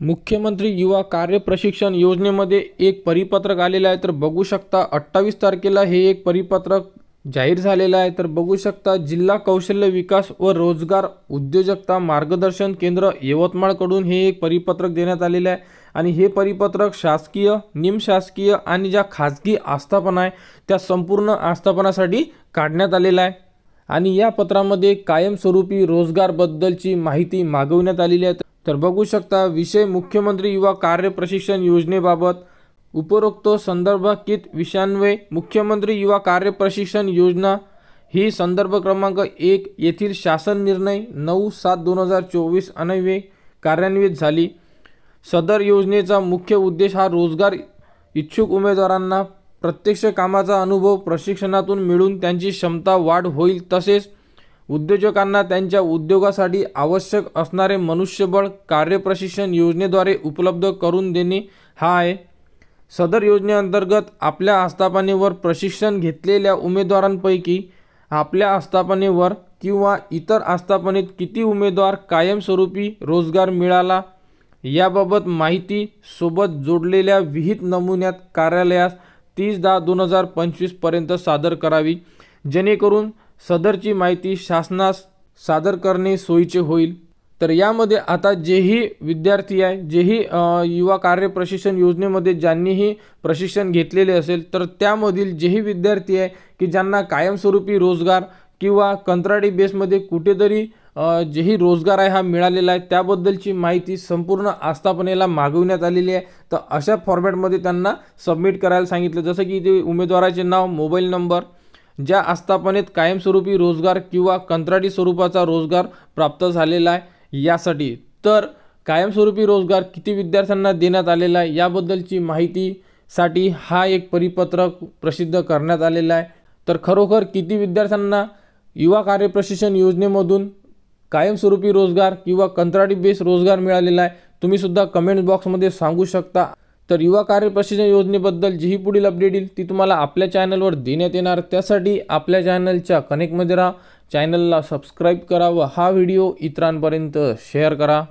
मुख्यमंत्री युवा कार्य प्रशिक्षण योजनेमध्ये एक परिपत्रक आलेलं आहे। तर बघू शकता 28 तारखेला हे एक परिपत्रक जाहीर झालेलं आहे। तर बघू शकता जिल्हा कौशल्य विकास व रोजगार उद्योजकता मार्गदर्शन केंद्र यवतमाळ कडून हे एक परिपत्रक देण्यात आलेले आहे। आणि हे परिपत्रक शासकीय, निमशासकीय आणि ज्या खाजगी आस्थापना आहे त्या संपूर्ण आस्थापनासाठी काढण्यात आलेला आहे। आणि या पत्रामध्ये कायमस्वरूपी रोजगार बद्दलची माहिती मागवण्यात आलेली आहे। तर बघू शकता विषय मुख्यमंत्री युवा कार्य प्रशिक्षण योजनेबाबत उपरोक्त संदर्भात विषयान्वये मुख्यमंत्री युवा कार्य प्रशिक्षण योजना ही संदर्भ क्रमांक 1 येथील शासन निर्णय 9/7/2024 अन्वये कार्यान्वित झाली। सदर योजनेचा मुख्य उद्देश हा रोजगार इच्छुक उमेदवारांना प्रत्यक्ष कामाचा अनुभव प्रशिक्षणातून मिळून त्यांची क्षमता वाढ होईल, तसेच उद्योजकांना त्यांच्या उद्योगासाठी आवश्यक असणारे मनुष्यबळ कार्यप्रशिक्षण योजनेद्वारे उपलब्ध करून देणे हा आहे। सदर योजनेअंतर्गत आपल्या आस्थापनेवर प्रशिक्षण घेतलेल्या उमेदवारांपैकी आपल्या आस्थापनेवर किंवा इतर आस्थापनेत किती उमेदवार कायमस्वरूपी रोजगार मिळाला याबाबत माहिती सोबत जोडलेल्या विहित नमुन्यात कार्यालयास 30/10/2025 पर्यंत सादर करावी, जेणेकरून सदरची माहिती शासनास सादर करणे सोयीचे होईल। तर यामध्ये आता जेही विद्यार्थी आहे, जेही युवा कार्य प्रशिक्षण योजनेमध्ये ज्यांनीही प्रशिक्षण घेतलेले असेल, तर त्यामधील जेही विद्यार्थी आहे की ज्यांना कायमस्वरूपी रोजगार किंवा कंत्राटी बेसमध्ये कुठेतरी जेही रोजगार आहे हा मिळालेला आहे त्याबद्दलची माहिती संपूर्ण आस्थापनेला मागवण्यात आलेली आहे। तर अशा फॉर्मॅटमध्ये त्यांना सबमिट करायला सांगितलं, जसं की ते उमेदवाराचे नाव, मोबाईल नंबर, ज्या आस्थापनेत कायमस्वरूपी रोजगार किंवा कंत्राटी स्वरूपाचा रोजगार प्राप्त झालेला आहे यासाठी। तर कायमस्वरूपी रोजगार किती विद्यार्थ्यांना देण्यात आलेला आहे याबद्दलची माहितीसाठी हा एक परिपत्रक प्रसिद्ध करण्यात आलेला आहे। तर खरोखर किती विद्यार्थ्यांना युवा कार्य प्रशिक्षण योजनेमधून कायमस्वरूपी रोजगार किंवा कंत्राटी बेस रोजगार मिळालेला आहे तुम्ही सुद्धा कमेंट बॉक्समध्ये सांगू शकता। तर युवा कार्य प्रशिक्षण योजनेबद्दल जी पुढील अपडेट येईल ती तुम्हाला आपल्या चॅनलवर देण्यात येणार। त्यासाठी आपल्या चॅनलच्या कनेक्टमध्ये राहा, चॅनलला सबस्क्राईब करा व हा व्हिडिओ इतरांपर्यंत शेअर करा।